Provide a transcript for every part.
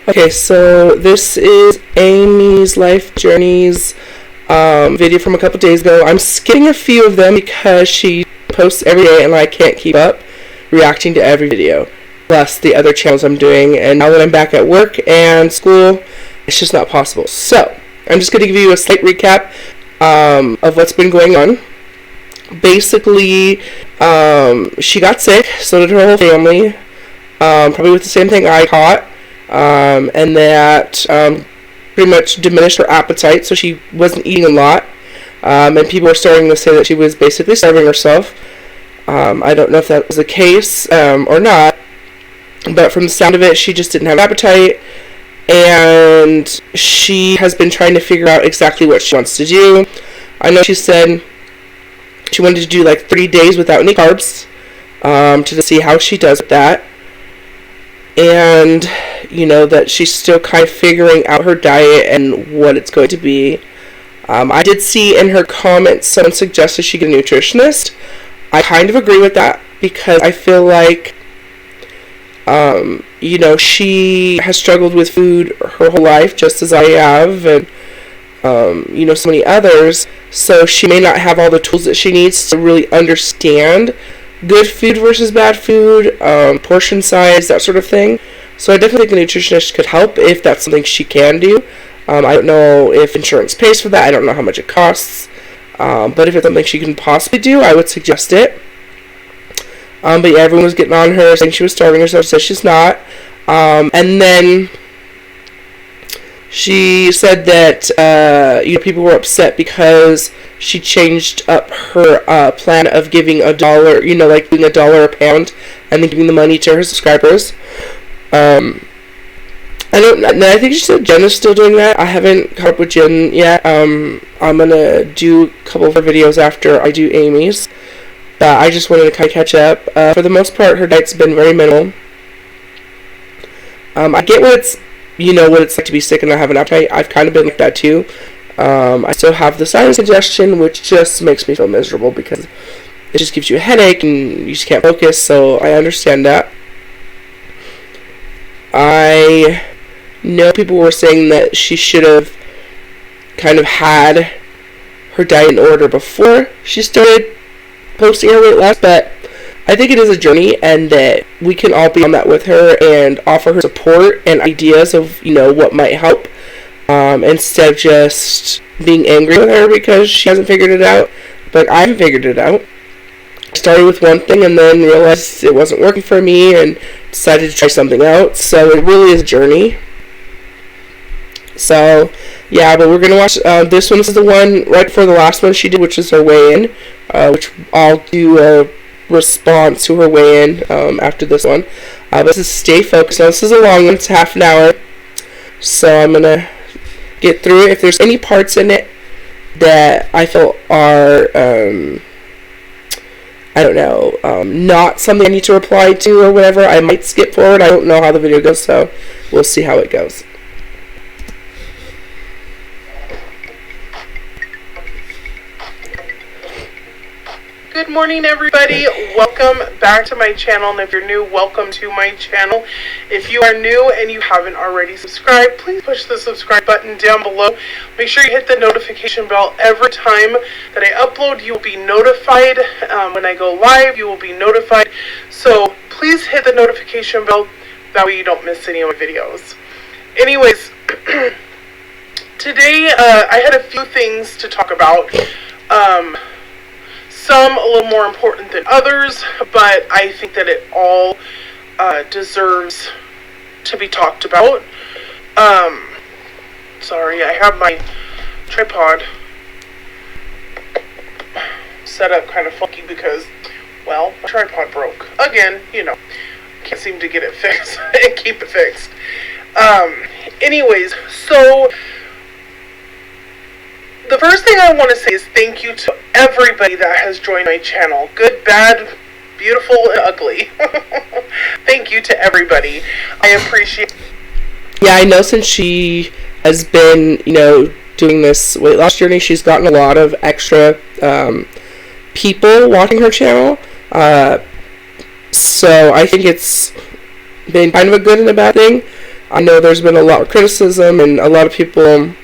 Okay, so this is Amy's Life Journeys video from a couple days ago. I'm skipping a few of them because she posts every day and I can't keep up reacting to every video, plus the other channels I'm doing. And now that I'm back at work and school, it's just not possible. So I'm just going to give you a slight recap of what's been going on. Basically, she got sick, so did her whole family, probably with the same thing I caught. And that pretty much diminished her appetite, so she wasn't eating a lot. And people were starting to say that she was basically starving herself. I don't know if that was the case or not, but from the sound of it, she just didn't have appetite. And she has been trying to figure out exactly what she wants to do. I know she said she wanted to do like 30 days without any carbs to see how she does with that. And, you know, that she's still kind of figuring out her diet and what it's going to be. I did see in her comments someone suggested she get a nutritionist. I kind of agree with that because I feel like, you know, she has struggled with food her whole life just as I have, and, you know, so many others. So she may not have all the tools that she needs to really understand good food versus bad food, portion size, that sort of thing. So I definitely think a nutritionist could help if that's something she can do. I don't know if insurance pays for that. I don't know how much it costs. But if it's something she can possibly do, I would suggest it. But yeah, everyone was getting on her, saying she was starving herself. She said she's not. And then she said that you know, people were upset because she changed up her plan of giving $1, you know, like giving $1 a pound, and then giving the money to her subscribers. I think she said Jen is still doing that. I haven't caught up with Jen yet. I'm gonna do a couple of her videos after I do Amy's, but I just wanted to kind of catch up. For the most part, her diet's been very minimal. I get what it's, you know, what it's like to be sick and not have an appetite. I've kind of been like that too. I still have the sinus congestion, which just makes me feel miserable because it just gives you a headache and you just can't focus, so I understand that. I know people were saying that she should have kind of had her diet in order before she started posting her weight loss, but I think it is a journey and that we can all be on that with her and offer her support and ideas of, you know, what might help. Instead of just being angry with her because she hasn't figured it out. But I haven't figured it out. I started with one thing and then realized it wasn't working for me and decided to try something else. So it really is a journey. So, yeah, but we're going to watch this one. This is the one right before the last one she did, which is her weigh-in, which I'll do a response to her weigh-in after this one. But this is Stay Focused. Now, this is a long one. It's half an hour. So I'm going to get through it. If there's any parts in it that I feel are, I don't know, not something I need to reply to or whatever, I might skip forward. I don't know how the video goes, so we'll see how it goes. Good morning, everybody. Welcome back to my channel, and if you're new, welcome to my channel. If you are new and you haven't already subscribed, please push the subscribe button down below. Make sure you hit the notification bell every time that I upload. You will be notified. When I go live, you will be notified. So please hit the notification bell. That way you don't miss any of my videos. Anyways, today I had a few things to talk about. Some a little more important than others, but I think that it all deserves to be talked about. Sorry, I have my tripod set up kind of funky because, well, my tripod broke. Again, you know, can't seem to get it fixed and keep it fixed. Anyways, so the first thing I want to say is thank you to everybody that has joined my channel. Good, bad, beautiful, and ugly. Thank you to everybody. I appreciate it. Yeah, I know since she has been, you know, doing this weight loss journey, she's gotten a lot of extra people watching her channel. So I think it's been kind of a good and a bad thing. I know there's been a lot of criticism and a lot of people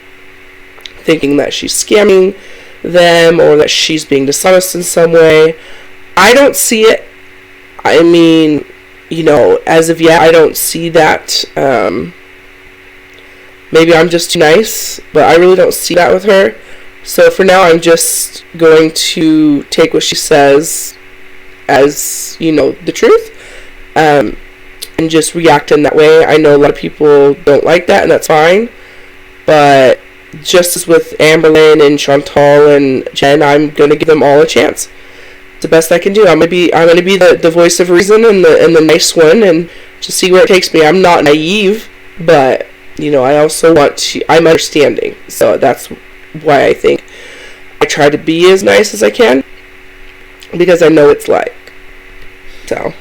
thinking that she's scamming them or that she's being dishonest in some way. I don't see it. I mean, as of yet, I don't see that. Maybe I'm just too nice, but I really don't see that with her. So for now, I'm just going to take what she says as, the truth, and just react in that way. I know a lot of people don't like that, and that's fine. But just as with Amberlynn and Chantal and Jen, I'm going to give them all a chance. It's the best I can do. I'm gonna be the voice of reason and the nice one, and just see where it takes me. I'm not naive, but I also I'm understanding. So that's why I think I try to be as nice as I can, because I know it's like. So.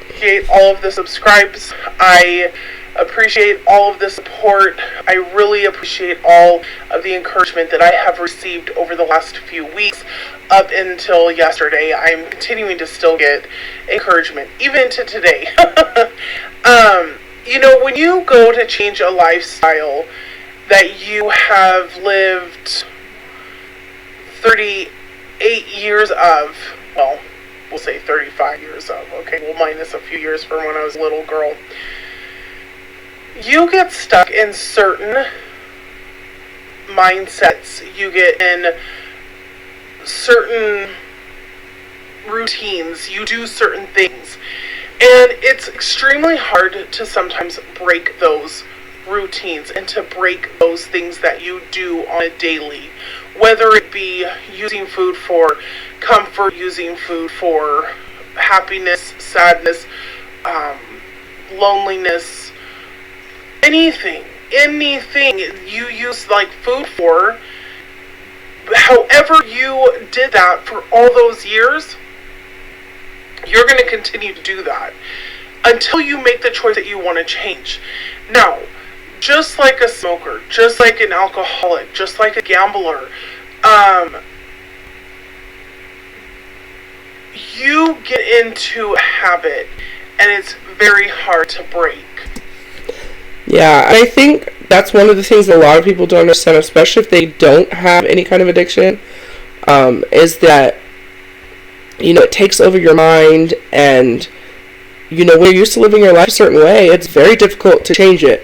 Appreciate all of the subscribes. I appreciate all of the support. I really appreciate all of the encouragement that I have received over the last few weeks up until yesterday. I'm continuing to still get encouragement, even to today. When you go to change a lifestyle that you have lived 38 years of, well, we'll say 35 years of, okay, we'll minus a few years from when I was a little girl. You get stuck in certain mindsets. You get in certain routines. You do certain things. And it's extremely hard to sometimes break those routines and to break those things that you do on a daily. Whether it be using food for comfort, using food for happiness, sadness, loneliness, anything you use like food for. However you did that for all those years, you're going to continue to do that until you make the choice that you want to change. Now, just like a smoker, just like an alcoholic, just like a gambler, you get into a habit and it's very hard to break. Yeah, I think that's one of the things that a lot of people don't understand, especially if they don't have any kind of addiction, is that, it takes over your mind, and, when you're used to living your life a certain way, it's very difficult to change it.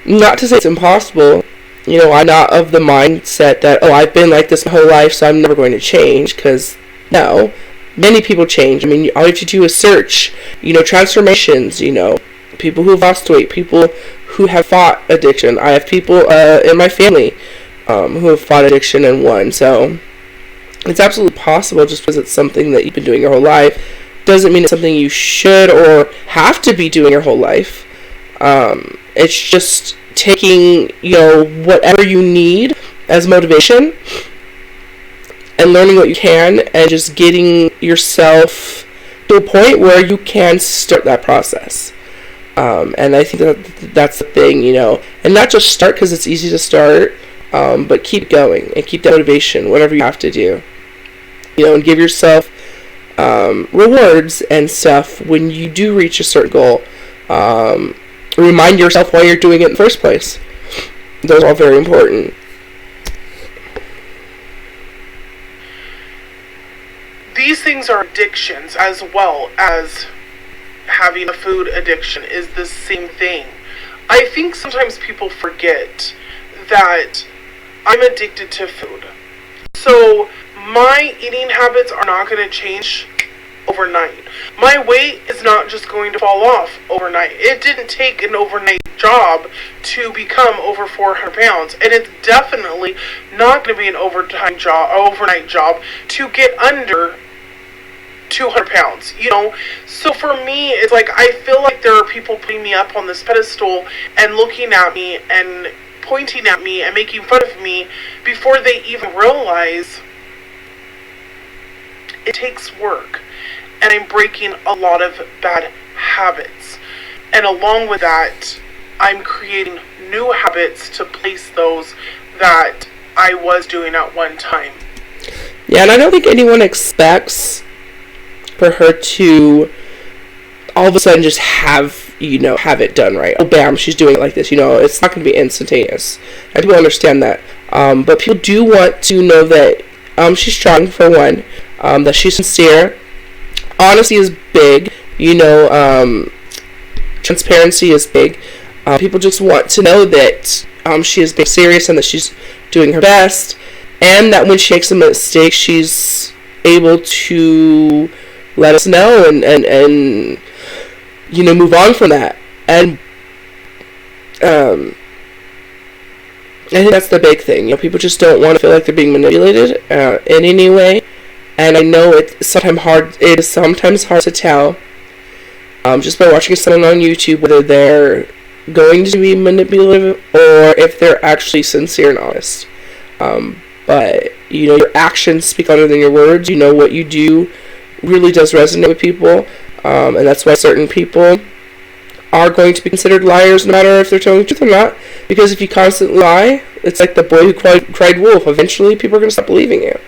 Not to say it's impossible. I'm not of the mindset that, I've been like this my whole life, so I'm never going to change, because, no, many people change. I mean, all you have to do is search, transformations, people who have lost weight, people who have fought addiction. I have people in my family who have fought addiction and won. So it's absolutely possible. Just because it's something that you've been doing your whole life doesn't mean it's something you should or have to be doing your whole life. It's just taking, whatever you need as motivation and learning what you can and just getting yourself to a point where you can start that process. And I think that's the thing, and not just start because it's easy to start, but keep going and keep that motivation, whatever you have to do, and give yourself rewards and stuff when you do reach a certain goal. Remind yourself why you're doing it in the first place. Those are all very important. These things are addictions as well as having a food addiction is the same thing. I think sometimes people forget that I'm addicted to food. So my eating habits are not going to change overnight. My weight is not just going to fall off overnight. It didn't take an overnight job to become over 400 pounds. And it's definitely not going to be an overnight job to get under 200 pounds, So for me, it's like I feel like there are people putting me up on this pedestal and looking at me and pointing at me and making fun of me before they even realize it takes work. And I'm breaking a lot of bad habits. And along with that, I'm creating new habits to place those that I was doing at one time. Yeah, and I don't think anyone expects for her to all of a sudden just have have it done right. Oh, bam, she's doing it like this. It's not going to be instantaneous. I do understand that. But people do want to know that she's strong, for one, that she's sincere. Honesty is big. Transparency is big. People just want to know that she is being serious and that she's doing her best, and that when she makes a mistake, she's able to let us know and move on from that. And I think that's the big thing. People just don't want to feel like they're being manipulated in any way. And I know it is sometimes hard to tell just by watching someone on YouTube whether they're going to be manipulative or if they're actually sincere and honest. But your actions speak louder than your words. What you do really does resonate with people, and that's why certain people are going to be considered liars no matter if they're telling the truth or not. Because if you constantly lie, it's like the boy who cried wolf. Eventually, people are going to stop believing you.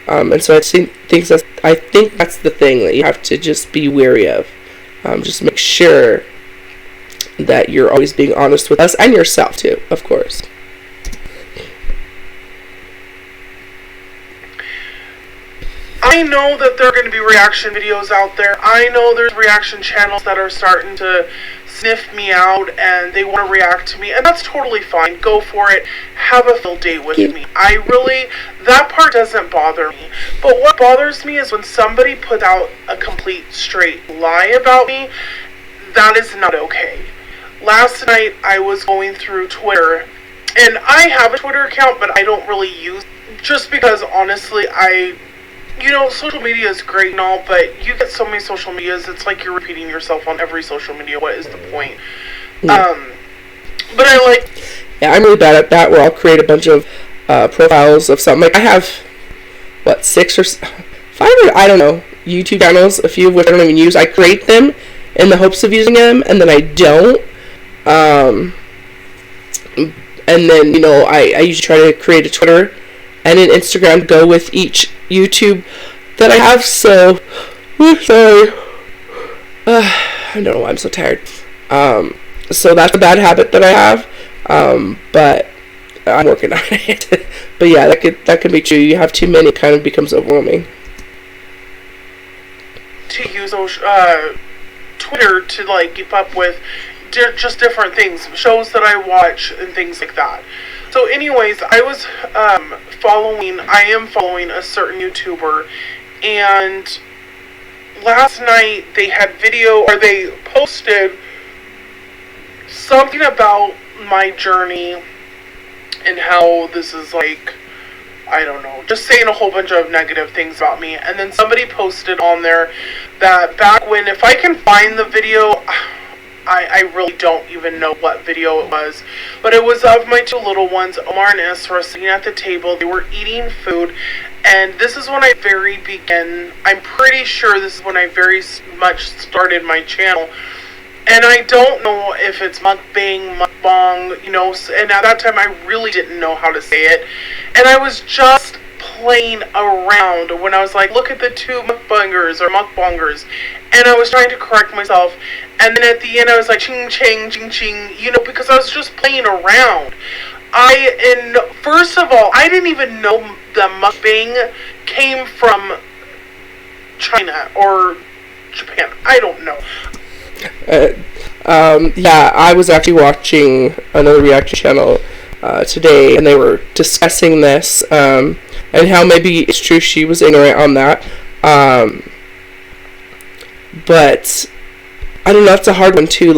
And so I think that's the thing that you have to just be wary of. Just make sure that you're always being honest with us and yourself too, of course. I know that there are going to be reaction videos out there. I know there's reaction channels that are starting to sniff me out and they want to react to me, and that's totally fine. Go for it. Have a field date with me. That part doesn't bother me. But what bothers me is when somebody puts out a complete straight lie about me. That is not okay. Last night I was going through Twitter, and I have a Twitter account, but I don't really use it, just because honestly social media is great and all, but you get so many social medias, it's like you're repeating yourself on every social media. What is the point? Yeah. But I like... Yeah, I'm really bad at that, where I'll create a bunch of profiles of something. Like, I have, 6 or 5, I don't know, YouTube channels, a few of which I don't even use. I create them in the hopes of using them, and then I don't. And then, I usually try to create a Twitter and an Instagram to go with each YouTube that I have. So, sorry. I don't know why I'm so tired. So that's a bad habit that I have. But I'm working on it. But yeah, that could be true. You have too many, it kind of becomes overwhelming. To use Twitter to keep up with just different things, shows that I watch and things like that. So anyways, I am following a certain YouTuber, and last night they posted something about my journey and how this is I don't know, just saying a whole bunch of negative things about me. And then somebody posted on there that back when, if I can find the video, I really don't even know what video it was, but it was of my 2 little ones, Omar and Isra, sitting at the table. They were eating food, and this is when I I'm pretty sure this is when I very much started my channel. And I don't know if it's mukbang, mukbang, and at that time I really didn't know how to say it. And I was just playing around when I was like, look at the 2 mukbangers or mukbangers. And I was trying to correct myself. And then at the end I was like, ching, ching, ching, ching, because I was just playing around. First of all, I didn't even know the mukbang came from China or Japan. I don't know. Yeah, I was actually watching another reaction channel today, and they were discussing this, and how maybe it's true she was ignorant on that, but I don't know, that's a hard one too.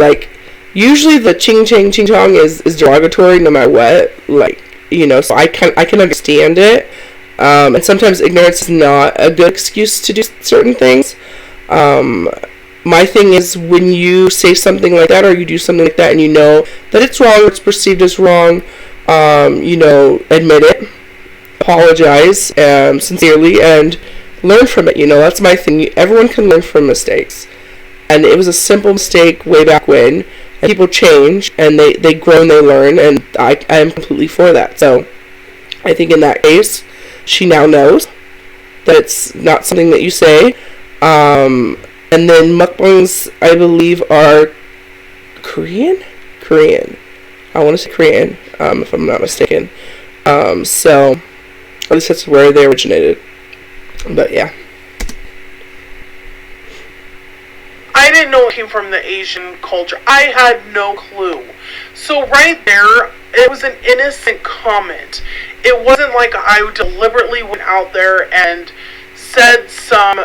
Usually the ching ching ching chong is derogatory no matter what, so I can understand it, and sometimes ignorance is not a good excuse to do certain things. My thing is, when you say something like that, or you do something like that, and you know that it's wrong, it's perceived as wrong, admit it, apologize sincerely, and learn from it. That's my thing. Everyone can learn from mistakes, and it was a simple mistake way back when, and people change, and they grow and they learn, and I am completely for that. So I think in that case, she now knows that it's not something that you say. And then mukbangs, I believe, are Korean. I want to say Korean, if I'm not mistaken. So, at least that's where they originated. But yeah. I didn't know it came from the Asian culture. I had no clue. So right there, it was an innocent comment. It wasn't like I deliberately went out there and said some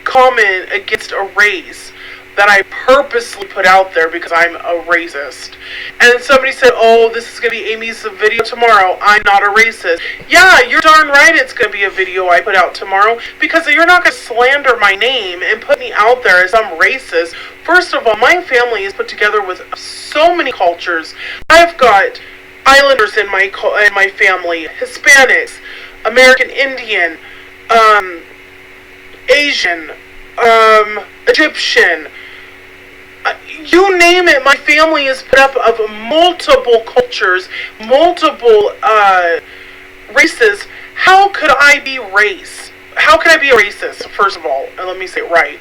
comment against a race that I purposely put out there because I'm a racist. And then somebody said, oh, this is going to be Amy's video tomorrow. I'm not a racist. Yeah, you're darn right it's going to be a video I put out tomorrow, because you're not going to slander my name and put me out there as I'm racist. First of all, my family is put together with so many cultures. I've got Islanders in my family, Hispanics, American Indian, Asian, Egyptian. You name it, my family is put up of multiple cultures, multiple races. How could I be race? How could I be a racist, first of all? And let me say it right.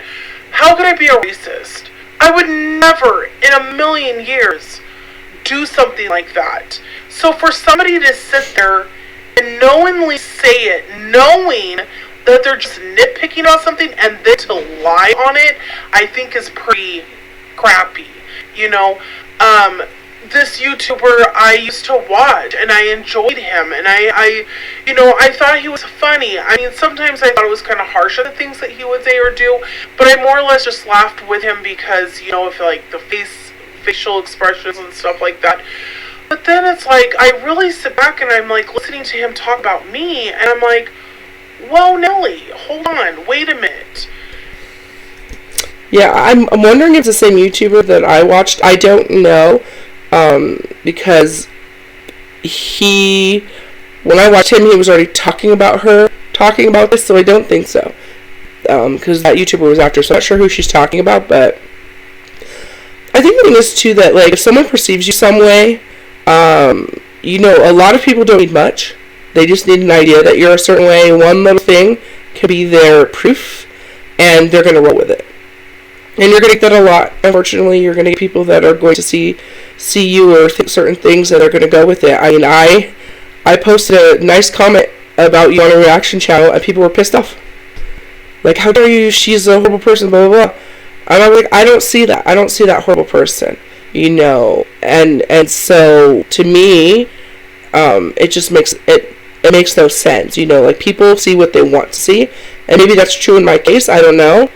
How could I be a racist? I would never in a million years do something like that. So for somebody to sit there and knowingly say it, knowing that they're just nitpicking on something and then to lie on it, I think is pretty crappy. You know, this YouTuber I used to watch and I enjoyed him, and I thought he was funny. I mean, sometimes I thought it was kind of harsh of the things that he would say or do, but I more or less just laughed with him because, you know, if like the facial expressions and stuff like that. But then it's like, I really sit back and I'm like listening to him talk about me, and I'm like, whoa, Nelly, hold on, wait a minute. Yeah, I'm wondering if it's the same YouTuber that I watched. I don't know, because when I watched him, he was already talking about this, so I don't think so. Because that YouTuber was after, so I'm not sure who she's talking about, but I think the thing is, too, that, like, if someone perceives you some way, you know, a lot of people don't need much. They just need an idea that you're a certain way. One little thing could be their proof, and they're going to roll with it. And you're going to get that a lot. Unfortunately, you're going to get people that are going to see you or think certain things, and they're going to go with it. I mean, I posted a nice comment about you on a reaction channel, and people were pissed off. Like, how dare you? She's a horrible person, blah, blah, blah. And I'm like, I don't see that. I don't see that horrible person. You know, and so, to me, it just makes, it makes no sense. You know, like, people see what they want to see, and maybe that's true in my case, I don't know.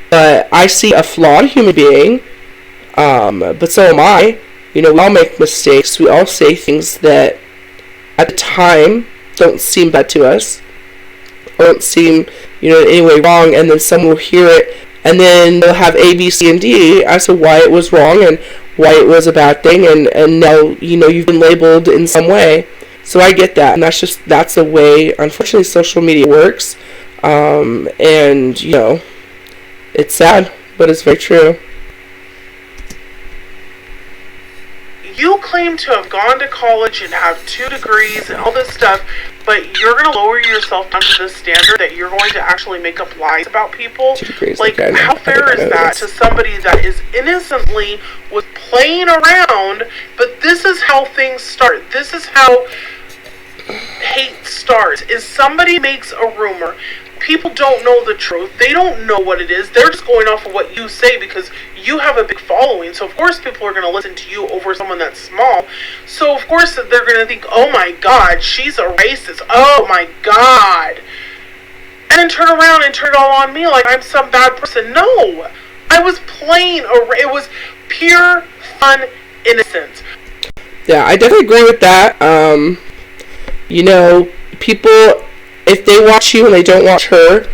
But I see a flawed human being, but so am I. You know, we all make mistakes. We all say things that, at the time, don't seem bad to us, or don't seem, you know, in any way wrong, and then someone will hear it, and then they'll have A, B, C, and D as to why it was wrong, and why it was a bad thing, and now, you know, you've been labeled in some way. So I get that, and that's the way, unfortunately, social media works, and, you know, it's sad, but it's very true. You claim to have gone to college and have 2 degrees and all this stuff, but you're going to lower yourself down to the standard that you're going to actually make up lies about people? 2 degrees, like, how fair is that to somebody that is innocently was playing around, but this is how things start. This is how hate starts, is somebody makes a rumor. People don't know the truth. They don't know what it is. They're just going off of what you say because you have a big following. So, of course, people are going to listen to you over someone that's small. So, of course, they're going to think, oh, my God, she's a racist. Oh, my God. And then turn around and turn it all on me like I'm some bad person. No. I was playing. It was pure, fun innocence. Yeah, I definitely agree with that. You know, people, if they watch you and they don't watch her,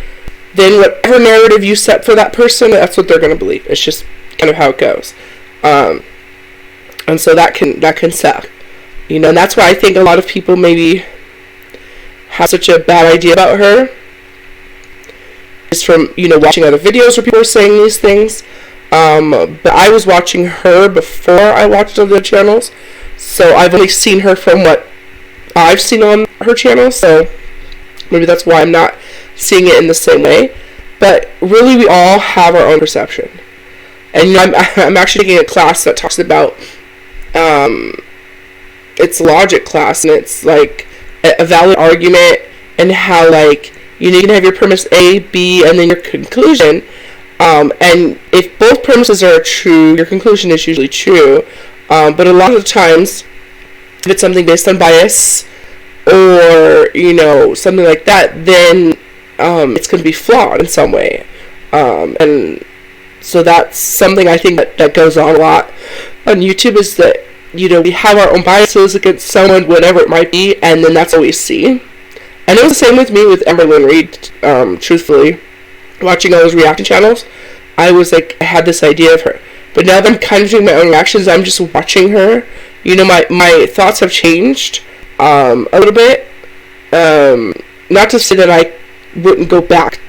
then whatever narrative you set for that person, that's what they're going to believe. It's just kind of how it goes. And so that can suck. You know, and that's why I think a lot of people maybe have such a bad idea about her. Is from, you know, watching other videos where people are saying these things. But I was watching her before I watched other channels. So I've only seen her from what I've seen on her channel. So maybe that's why I'm not seeing it in the same way. But really, we all have our own perception. And you know, I'm actually taking a class that talks about it's logic class, and it's like a valid argument, and how like you can have your premise A, B, and then your conclusion. And if both premises are true, your conclusion is usually true. But a lot of the times, if it's something based on bias or, you know, something like that, then it's going to be flawed in some way. And so that's something I think that goes on a lot on YouTube, is that, you know, we have our own biases against someone, whatever it might be, and then that's all we see. And it was the same with me with Emberlyn Reed, truthfully. Watching all those reaction channels, I was like, I had this idea of her. But now that I'm kind of doing my own reactions, I'm just watching her. You know, my thoughts have changed a little bit. Not to say that I wouldn't go back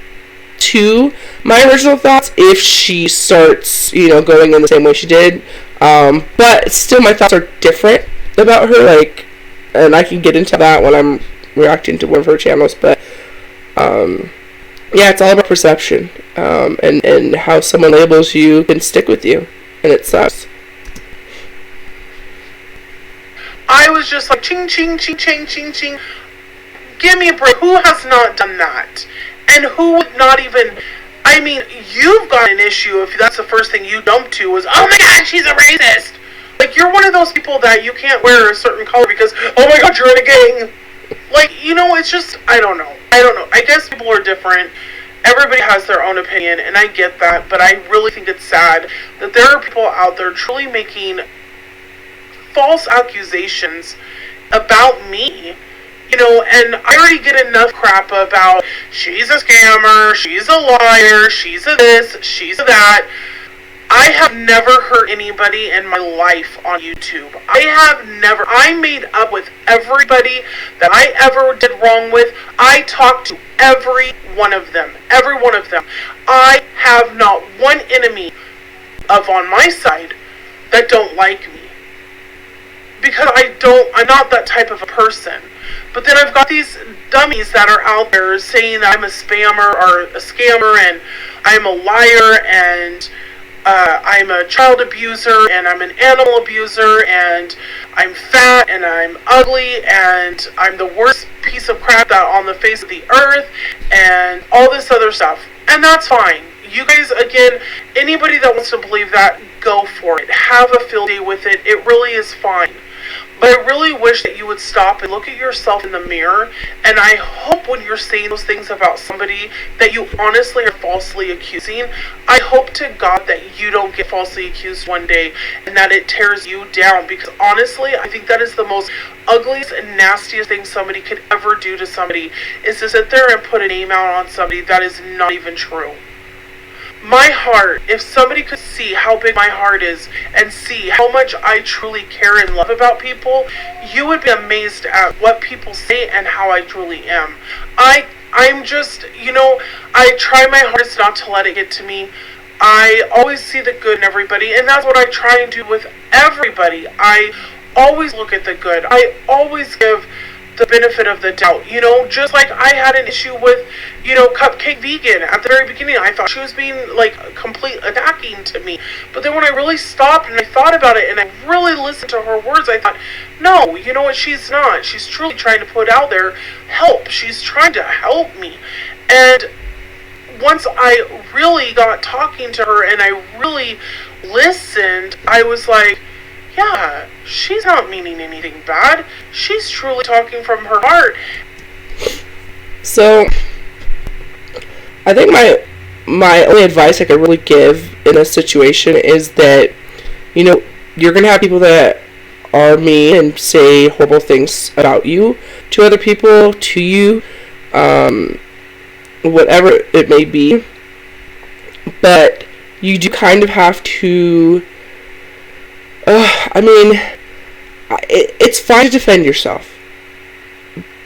to my original thoughts if she starts, you know, going in the same way she did. But still, my thoughts are different about her. Like, and I can get into that when I'm reacting to one of her channels. But yeah, it's all about perception, and how someone labels you can stick with you, and it sucks. I was just like, ching, ching, ching, ching, ching, ching. Give me a break. Who has not done that? And who would not even... I mean, you've got an issue if that's the first thing you jump to was, oh my god, she's a racist! Like, you're one of those people that you can't wear a certain color because, oh my god, you're in a gang! Like, you know, it's just, I don't know. I guess people are different. Everybody has their own opinion, and I get that, but I really think it's sad that there are people out there truly making false accusations about me. You know, and I already get enough crap about she's a scammer, she's a liar, she's a this, she's a that. I have never hurt anybody in my life on YouTube. I made up with everybody that I ever did wrong with. I talked to every one of them. Every one of them. I have not one enemy on my side that don't like me. Because I'm not that type of a person. But then I've got these dummies that are out there saying that I'm a spammer or a scammer and I'm a liar and I'm a child abuser and I'm an animal abuser and I'm fat and I'm ugly and I'm the worst piece of crap that on the face of the earth and all this other stuff. And that's fine. You guys, again, anybody that wants to believe that, go for it. Have a field day with it. It really is fine. But I really wish that you would stop and look at yourself in the mirror, and I hope when you're saying those things about somebody that you honestly are falsely accusing, I hope to God that you don't get falsely accused one day and that it tears you down, because honestly, I think that is the most ugliest and nastiest thing somebody could ever do to somebody, is to sit there and put a name out on somebody that is not even true. My heart, if somebody could see how big my heart is and see how much I truly care and love about people, you would be amazed at what people say and how I truly am. I'm just, you know, I try my hardest not to let it get to me. I always see the good in everybody, and that's what I try and do with everybody. I always look at the good. I always give the benefit of the doubt, you know, just like I had an issue with, you know, Cupcake Vegan. At the very beginning, I thought she was being, like, complete attacking to me, but then when I really stopped and I thought about it and I really listened to her words, I thought, no, you know what, she's not. She's truly trying to put out there help. She's trying to help me. And once I really got talking to her and I really listened, I was like, yeah, she's not meaning anything bad. She's truly talking from her heart. So, I think my only advice I could really give in a situation is that, you know, you're going to have people that are mean and say horrible things about you to other people, to you, whatever it may be. But you do kind of have to... it's fine to defend yourself,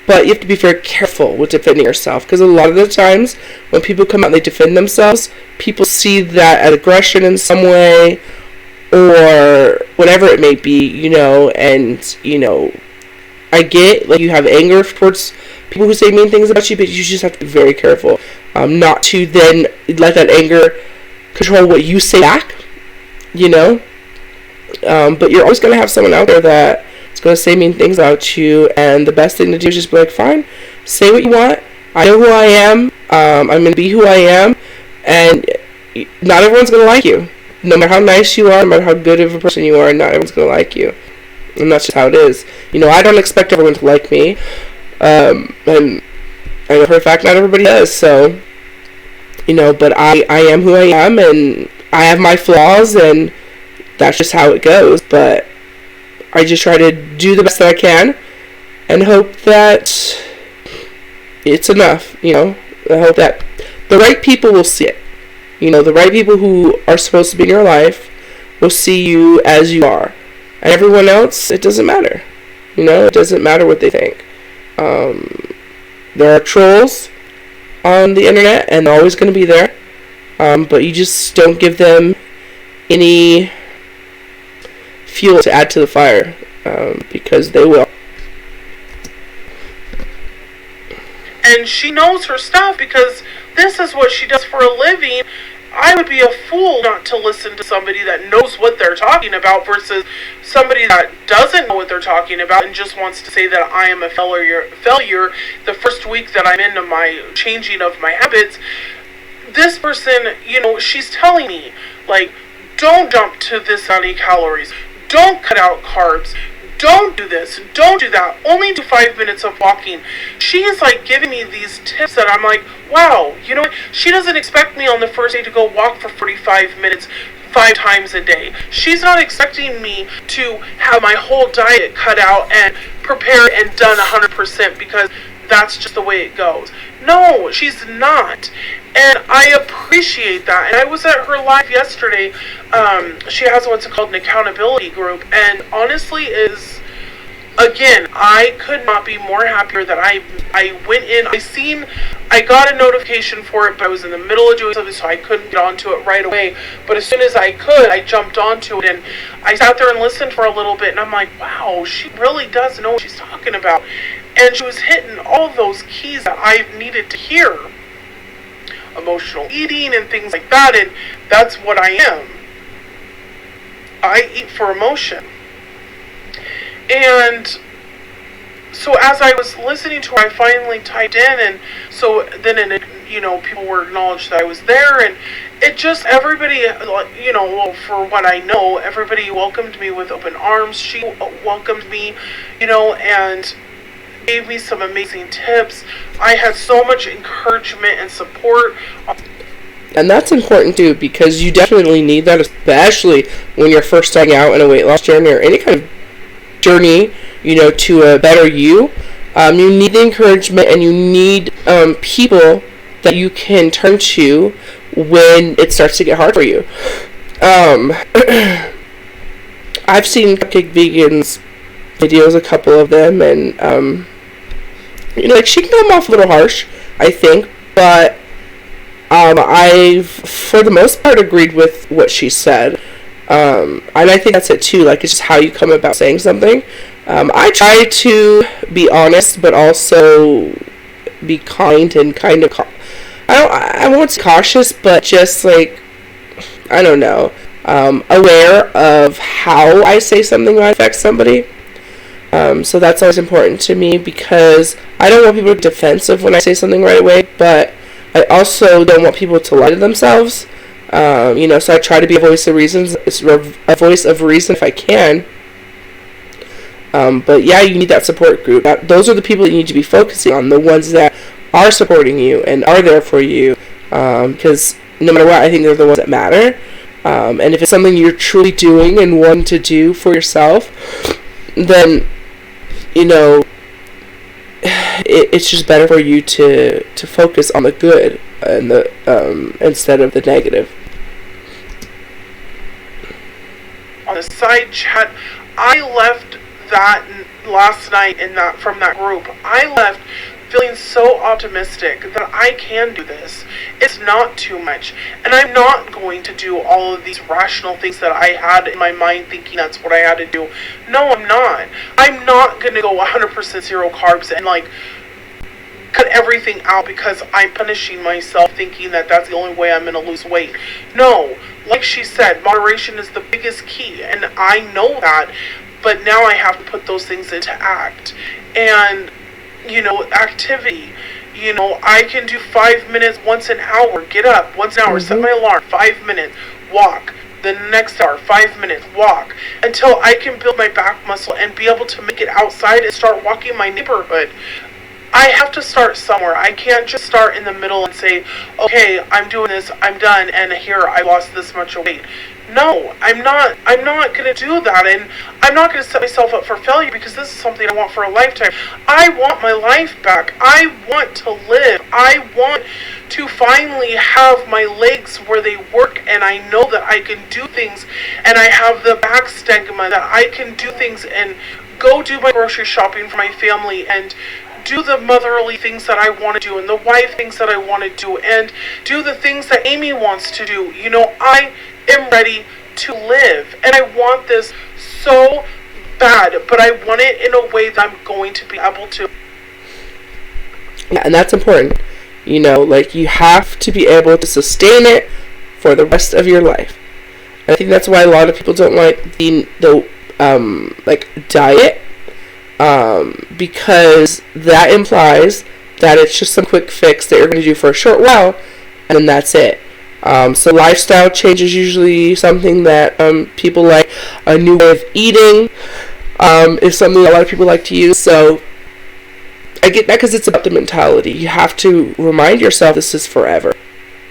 but you have to be very careful with defending yourself, because a lot of the times when people come out and they defend themselves, people see that as aggression in some way, or whatever it may be, you know, and, you know, I get, like, you have anger towards people who say mean things about you, but you just have to be very careful, not to then let that anger control what you say back, you know. But you're always going to have someone out there that is going to say mean things about you, and the best thing to do is just be like, fine, say what you want. I know who I am. I'm going to be who I am, and not everyone's going to like you. No matter how nice you are, no matter how good of a person you are, not everyone's going to like you. And that's just how it is. You know, I don't expect everyone to like me. And I know for a fact not everybody does, so, you know, but I am who I am, and I have my flaws, and that's just how it goes. But I just try to do the best that I can and hope that it's enough, you know. I hope that the right people will see it. You know, the right people who are supposed to be in your life will see you as you are. And everyone else, it doesn't matter. You know, it doesn't matter what they think. There are trolls on the internet, and they're always going to be there. But you just don't give them any fuel to add to the fire, because they will. And she knows her stuff, because this is what she does for a living. I would be a fool not to listen to somebody that knows what they're talking about versus somebody that doesn't know what they're talking about and just wants to say that I am a failure the first week that I'm into my changing of my habits. This person, you know, she's telling me, like, don't jump to this many calories. Don't cut out carbs. Don't do this. Don't do that. Only do 5 minutes of walking. She is like giving me these tips that I'm like, wow, you know what? She doesn't expect me on the first day to go walk for 45 minutes 5 times a day. She's not expecting me to have my whole diet cut out and prepared and done 100% because that's just the way it goes. No, she's not. And I appreciate that. And I was at her live yesterday. She has what's called an accountability group. And honestly is, again, I could not be more happier that I went in. I got a notification for it, but I was in the middle of doing something, so I couldn't get onto it right away. But as soon as I could, I jumped onto it. And I sat there and listened for a little bit. And I'm like, wow, she really does know what she's talking about. And she was hitting all those keys that I've needed to hear. Emotional eating and things like that, and that's what I am. I eat for emotion. And so as I was listening to her, I finally typed in, and so then you know, people were acknowledged that I was there, and it just, everybody, you know, well, for what I know, everybody welcomed me with open arms. She welcomed me, you know, and gave me some amazing tips. I had so much encouragement and support. And that's important too, because you definitely need that, especially when you're first starting out in a weight loss journey or any kind of journey, you know, to a better you. You need the encouragement, and you need people that you can turn to when it starts to get hard for you. I've seen Cupcake Vegans videos, a couple of them, and you know, like, she can come off a little harsh, I think, but I've, for the most part, agreed with what she said, and I think that's it too, like, it's just how you come about saying something. I try to be honest, but also be kind and kind of, I won't say cautious, but just, like, I don't know, aware of how I say something might affect somebody. So that's always important to me, because I don't want people to be defensive when I say something right away, but I also don't want people to lie to themselves. You know, so I try to be a voice of reason if I can. But yeah, you need that support group. Those are the people that you need to be focusing on, the ones that are supporting you and are there for you, because no matter what, I think they're the ones that matter. And if it's something you're truly doing and want to do for yourself, then, you know, it's just better for you to focus on the good and the instead of the negative. On the side chat, I left that last night from that group. I left feeling so optimistic that I can do this. It's not too much. And I'm not going to do all of these rational things that I had in my mind thinking that's what I had to do. No, I'm not. I'm not going to go 100% zero carbs and, like, cut everything out because I'm punishing myself thinking that that's the only way I'm going to lose weight. No, like she said, moderation is the biggest key, and I know that, but now I have to put those things into act. And, activity. I can do 5 minutes once an hour. Get up once an hour, set my alarm, 5 minutes, walk. The next hour, 5 minutes, walk. Until I can build my back muscle and be able to make it outside and start walking my neighborhood. I have to start somewhere. I can't just start in the middle and say, okay, I'm doing this, I'm done, and here, I lost this much weight. No, I'm not going to do that, and I'm not going to set myself up for failure, because this is something I want for a lifetime. I want my life back. I want to live. I want to finally have my legs where they work, and I know that I can do things, and I have the back stigma that I can do things and go do my grocery shopping for my family, and do the motherly things that I want to do, and the wife things that I want to do, and do the things that Amy wants to do. I am ready to live, and I want this so bad, but I want it in a way that I'm going to be able to. Yeah, and that's important. You have to be able to sustain it for the rest of your life. And I think that's why a lot of people don't like the diet, because that implies that it's just some quick fix that you're going to do for a short while, and then that's it. So lifestyle change is usually something that people like. A new way of eating is something a lot of people like to use. So I get that, because it's about the mentality. You have to remind yourself this is forever,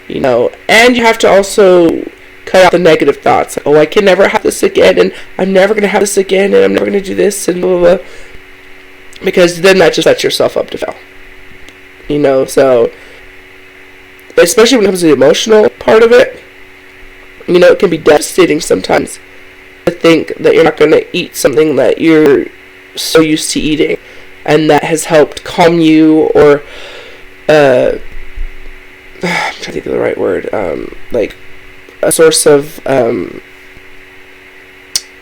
and you have to also cut out the negative thoughts. Like, oh, I can never have this again, and I'm never going to have this again, and I'm never going to do this, and blah, blah, blah. Because then that just sets yourself up to fail. So especially when it comes to the emotional part of it, it can be devastating sometimes to think that you're not going to eat something that you're so used to eating, and that has helped calm you, or I'm trying to think of the right word, like a source of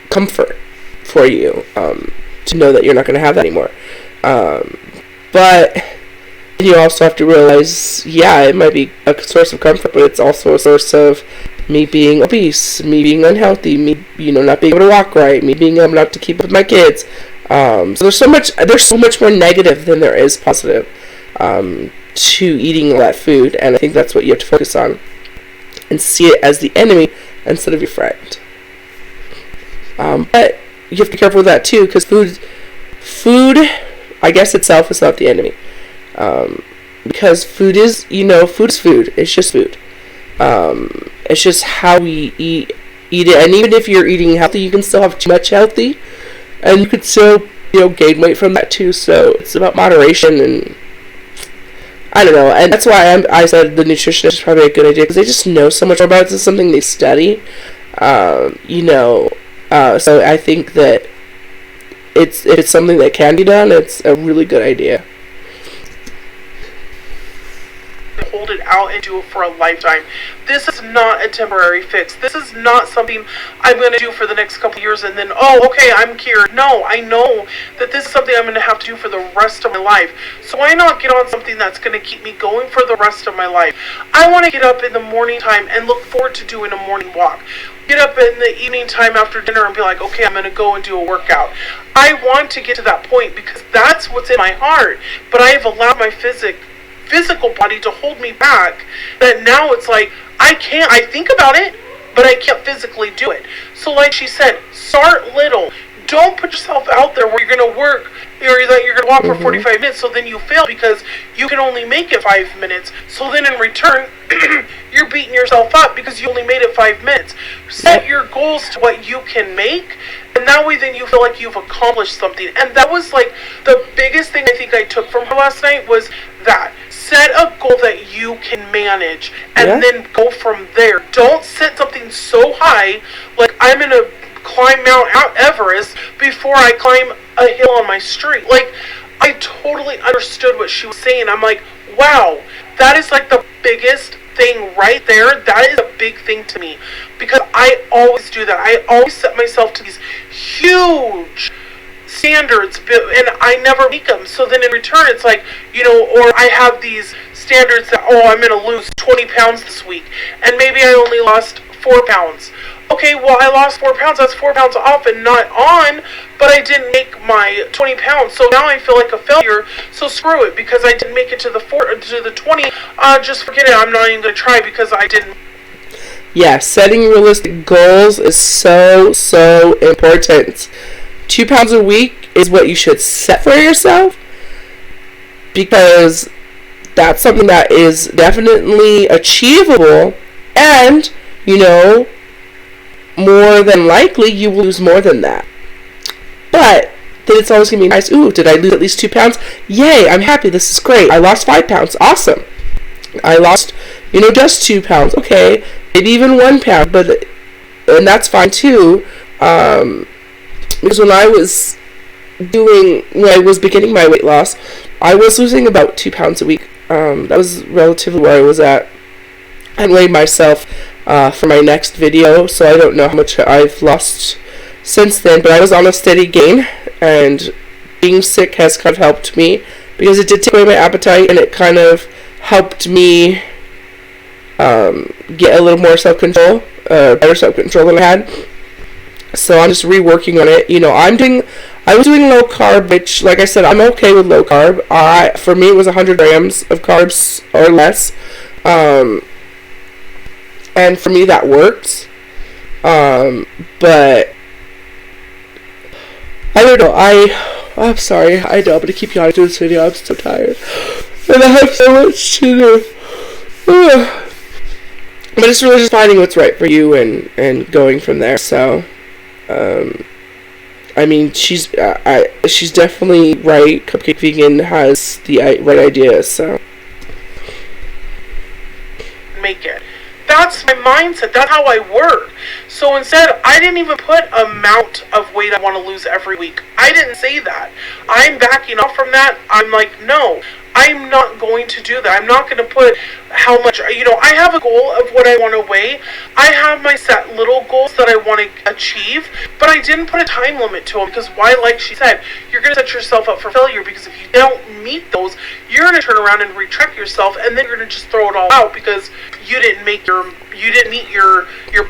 comfort for you, to know that you're not going to have that anymore. But you also have to realize, yeah, it might be a source of comfort, but it's also a source of me being obese, me being unhealthy, me, not being able to walk right, me being able not to keep up with my kids. So there's so much more negative than there is positive to eating all that food, and I think that's what you have to focus on, and see it as the enemy instead of your friend. But you have to be careful with that too, because food, I guess itself is not the enemy. Because food is, food is food. It's just food. It's just how we eat it. And even if you're eating healthy, you can still have too much healthy, and you could still, gain weight from that too. So it's about moderation, and I don't know. And that's why I said the nutritionist is probably a good idea, because they just know so much more about it. This is something they study. So I think that if it's something that can be done, it's a really good idea. Hold it out and do it for a lifetime. This is not a temporary fix. This is not something I'm going to do for the next couple of years and then, oh, okay, I'm cured. No, I know that this is something I'm going to have to do for the rest of my life. So why not get on something that's going to keep me going for the rest of my life? I want to get up in the morning time and look forward to doing a morning walk. Get up in the evening time after dinner and be like, okay, I'm going to go and do a workout. I want to get to that point, because that's what's in my heart. But I have allowed my physical body to hold me back, that now it's like I think about it, but I can't physically do it. So like she said, start little. Don't put yourself out there where you're going to work, or that you're going to walk for 45 minutes, so then you fail because you can only make it 5 minutes. So then in return, you're beating yourself up because you only made it 5 minutes. Set your goals to what you can make, and that way then you feel like you've accomplished something. And that was like the biggest thing I think I took from her last night, was that. Set a goal that you can manage, and then go from there. Don't set something so high, like I'm going to climb Mount Everest before I climb a hill on my street. Like, I totally understood what she was saying. I'm like, wow, that is like the biggest thing right there. That is a big thing to me, because I always do that. I always set myself to these huge standards, and I never meet them. So then in return, it's like, or I have these standards that, oh, I'm going to lose 20 pounds this week, and maybe I only lost 4 pounds. Okay, well, I lost 4 pounds. That's 4 pounds off and not on, but I didn't make my 20 pounds. So now I feel like a failure. So screw it, because I didn't make it to the 20. Just forget it. I'm not even going to try because I didn't. Yeah, setting realistic goals is so, so important. 2 pounds a week is what you should set for yourself, because that's something that is definitely achievable, and, you know, more than likely you will lose more than that. But then it's always going to be nice. Ooh, did I lose at least 2 pounds? Yay, I'm happy. This is great. I lost 5 pounds. Awesome. I lost, just 2 pounds. Okay, maybe even 1 pound, and that's fine too. Because when I was beginning my weight loss, I was losing about 2 pounds a week. That was relatively where I was at. I weighed myself for my next video, so I don't know how much I've lost since then, but I was on a steady gain, and being sick has kind of helped me, because it did take away my appetite, and it kind of helped me get a little more self-control, better self-control than I had. So I'm just reworking on it. I was doing low carb, which, like I said, I'm okay with low carb. For me, it was 100 grams of carbs or less. And for me, that works. But I don't know. I'm sorry. I know I'm going to keep you on to this video. I'm so tired. And I have so much to do. But it's really just finding what's right for you and going from there. So, I mean, she's definitely right. Cupcake Vegan has the right idea, so. Make it. That's my mindset. That's how I work. So instead, I didn't even put amount of weight I want to lose every week. I didn't say that. I'm backing off from that. I'm like, no, I'm not going to do that. I'm not going to put how much, I have a goal of what I want to weigh. I have my set little goals that I want to achieve, but I didn't put a time limit to them, because why, like she said, you're going to set yourself up for failure, because if you don't meet those, you're going to turn around and retract yourself, and then you're going to just throw it all out because you didn't meet your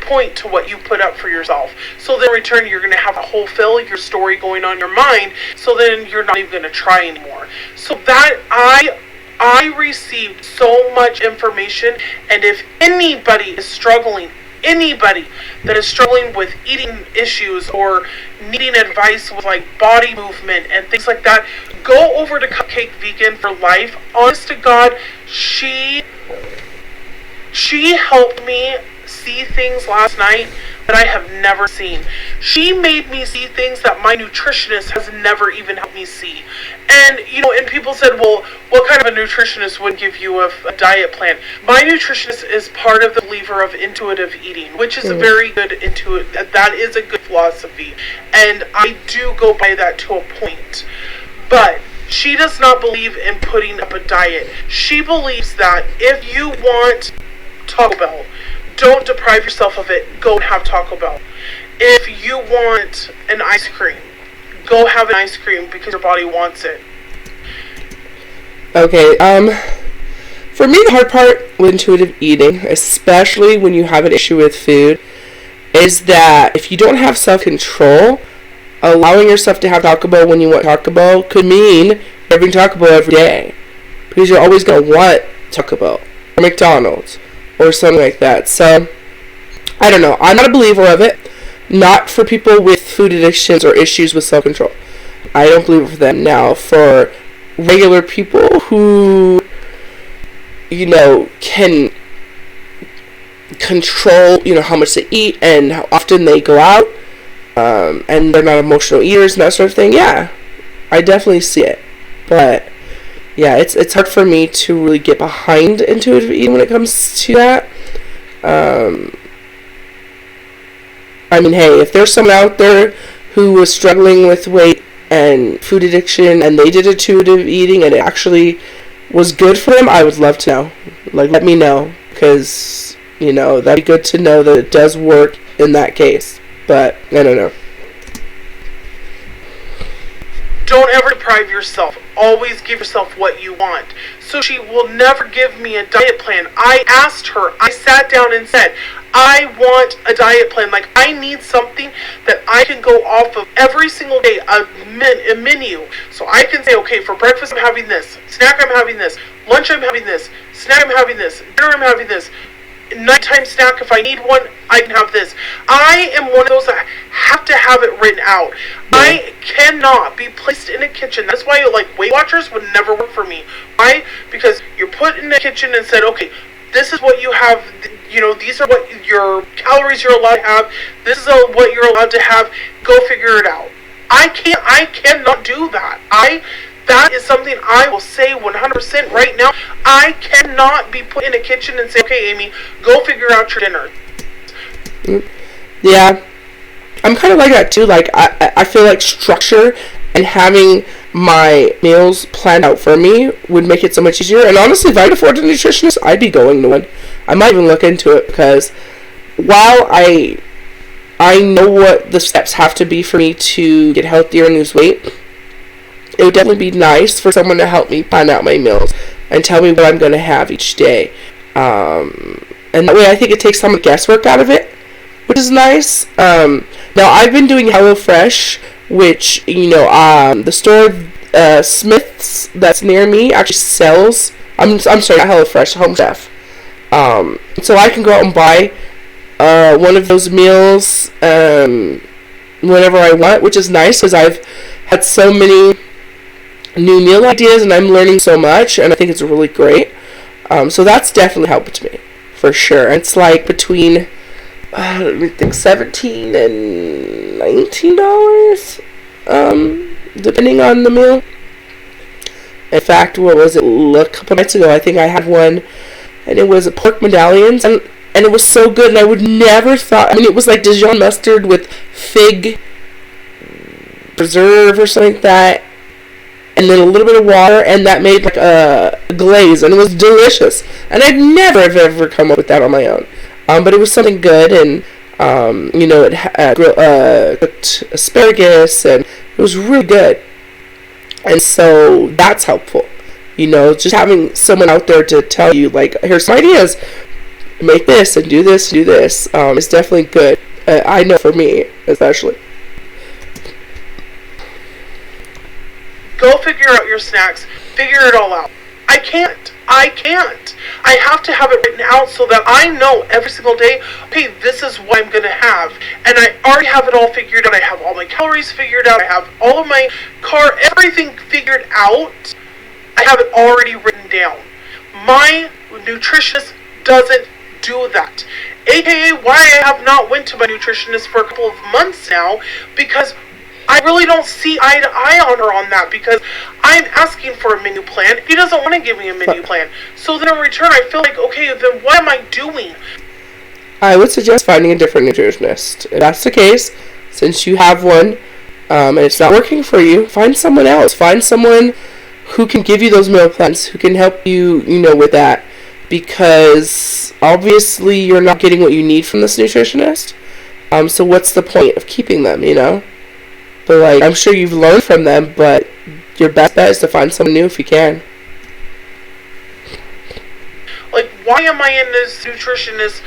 point to what you put up for yourself. So then in return, you're going to have a whole failure story going on in your mind, so then you're not even going to try anymore. So that I received so much information, and if anybody is struggling, anybody that is struggling with eating issues or needing advice with like body movement and things like that, go over to Cupcake Vegan for Life. Honest to God, she helped me see things last night that I have never seen. She made me see things that my nutritionist has never even helped me see. And, and people said, well, what kind of a nutritionist would give you a diet plan? My nutritionist is part of the believer of intuitive eating, which is a very good that is a good philosophy. And I do go by that to a point. But she does not believe in putting up a diet. She believes that if you want Taco Bell, don't deprive yourself of it. Go and have Taco Bell. If you want an ice cream, go have an ice cream because your body wants it. Okay, for me, the hard part with intuitive eating, especially when you have an issue with food, is that if you don't have self-control, allowing yourself to have Taco Bell when you want Taco Bell could mean having Taco Bell every day, because you're always going to want Taco Bell or McDonald's or something like that. So, I don't know. I'm not a believer of it. Not for people with food addictions or issues with self-control. I don't believe for them. Now, for regular people who, can control, how much they eat and how often they go out, and they're not emotional eaters and that sort of thing, yeah, I definitely see it. But yeah, it's hard for me to really get behind intuitive eating when it comes to that. I mean, hey, if there's someone out there who was struggling with weight and food addiction and they did intuitive eating and it actually was good for them, I would love to know. Like, let me know, because, that'd be good to know that it does work in that case. But, I don't know. Don't ever deprive yourself. Always give yourself what you want. So she will never give me a diet plan. I asked her, I sat down and said, I want a diet plan. Like, I need something that I can go off of every single day, a menu. So I can say, okay, for breakfast I'm having this, snack I'm having this, lunch I'm having this, snack I'm having this, dinner I'm having this, nighttime snack, if I need one, I can have this. I am one of those that have to have it written out. Yeah. I cannot be placed in a kitchen. That's why, like, Weight Watchers would never work for me. Why? Because you're put in the kitchen and said, okay, this is what you have, you know, these are what your calories you're allowed to have, this is what you're allowed to have, go figure it out. I cannot do that. That is something I will say 100% right now. I cannot be put in a kitchen and say, okay, Amy, go figure out your dinner. Yeah. I'm kind of like that too. Like, I feel like structure and having my meals planned out for me would make it so much easier. And honestly, if I could afford a nutritionist, I'd be going to one. I might even look into it, because while I know what the steps have to be for me to get healthier and lose weight, it would definitely be nice for someone to help me plan out my meals and tell me what I'm going to have each day. And that way I think it takes some guesswork out of it, which is nice. Now, I've been doing HelloFresh, which, you know, the store Smith's that's near me actually sells, I'm sorry, not HelloFresh, Home Chef. So I can go out and buy one of those meals whenever I want, which is nice, because I've had so many new meal ideas and I'm learning so much, and I think it's really great. So that's definitely helped me, for sure. It's like between I think $17 and $19, depending on the meal. In fact, what was it, a couple nights ago, I think I had one, and it was pork medallions, and it was so good, and I would never thought, I mean, it was like Dijon mustard with fig preserve or something like that, and then a little bit of water, and that made like a glaze, and it was delicious. And I'd never have ever come up with that on my own. But it was something good, and you know, it had cooked asparagus, and it was really good. And so that's helpful. You know, just having someone out there to tell you, like, here's some ideas, make this and do this, is definitely good. I know for me, especially. Go figure out your snacks. Figure it all out. I can't. I have to have it written out so that I know every single day, okay, this is what I'm going to have. And I already have it all figured out. I have all my calories figured out. I have all of my everything figured out. I have it already written down. My nutritionist doesn't do that. AKA why I have not went to my nutritionist for a couple of months now, because I really don't see eye to eye on her on that, because I'm asking for a menu plan. He doesn't want to give me a menu plan. So then in return, I feel like, okay, then what am I doing? I would suggest finding a different nutritionist. If that's the case, since you have one, and it's not working for you, find someone else. Find someone who can give you those meal plans, who can help you, you know, with that. Because obviously you're not getting what you need from this nutritionist. So what's the point of keeping them, you know? But, like, I'm sure you've learned from them, but your best bet is to find someone new if you can. Like, why am I in this nutritionist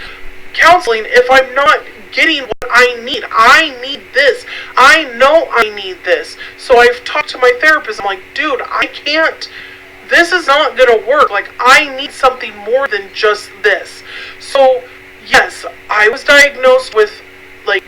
counseling if I'm not getting what I need? I need this. I know I need this. So I've talked to my therapist. I'm like, dude, I can't. This is not going to work. Like, I need something more than just this. So, yes, I was diagnosed with, like,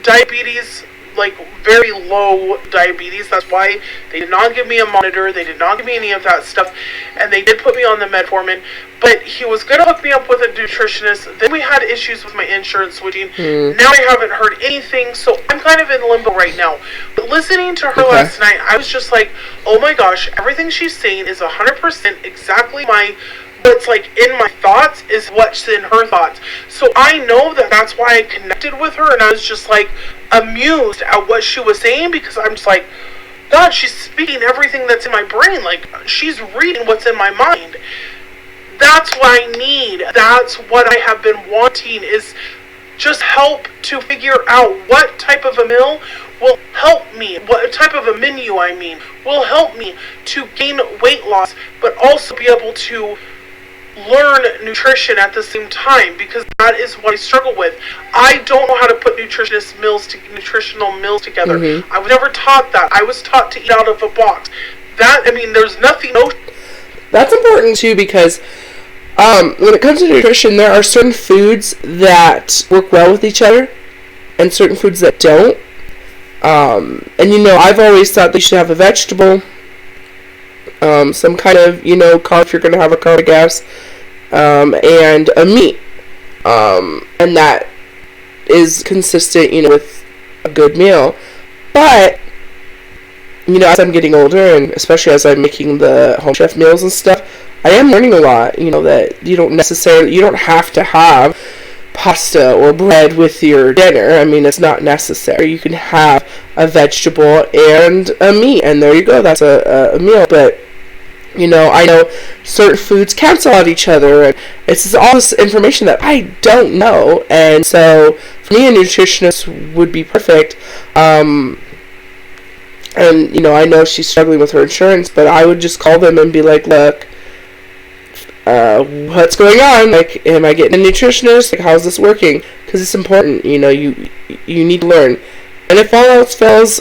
diabetes, like, very low diabetes. That's why they did not give me a monitor. They did not give me any of that stuff. And they did put me on the metformin. But he was going to hook me up with a nutritionist. Then we had issues with my insurance switching. Now I haven't heard anything. So I'm kind of in limbo right now. But listening to her last night, I was just like, oh my gosh, everything she's saying is 100% exactly what's like in my thoughts is what's in her thoughts. So I know that that's why I connected with her, and I was just like amused at what she was saying, because I'm just like, God, she's speaking everything that's in my brain. Like, she's reading what's in my mind. That's what I need. That's what I have been wanting, is just help to figure out what type of a meal will help me, what type of a menu, will help me to gain weight loss, but also be able to learn nutrition at the same time, because that is what I struggle with. I don't know how to put nutritional meals together. Mm-hmm. I was never taught that. I was taught to eat out of a box. There's nothing. That's important too, because when it comes to nutrition, there are certain foods that work well with each other and certain foods that don't. And I've always thought that you should have a vegetable, some kind of, carb if you're going to have a carb, I guess, and a meat. And that is consistent, with a good meal. But, as I'm getting older, and especially as I'm making the home chef meals and stuff, I am learning a lot, that you don't have to have pasta or bread with your dinner. It's not necessary. You can have a vegetable and a meat, and there you go. That's a meal. But, I know certain foods cancel out each other, and it's all this information that I don't know. And so, for me, a nutritionist would be perfect. And, I know she's struggling with her insurance, but I would just call them and be like, look, what's going on? Like, am I getting a nutritionist? Like, how's this working? Because it's important, you need to learn. And if all else fails,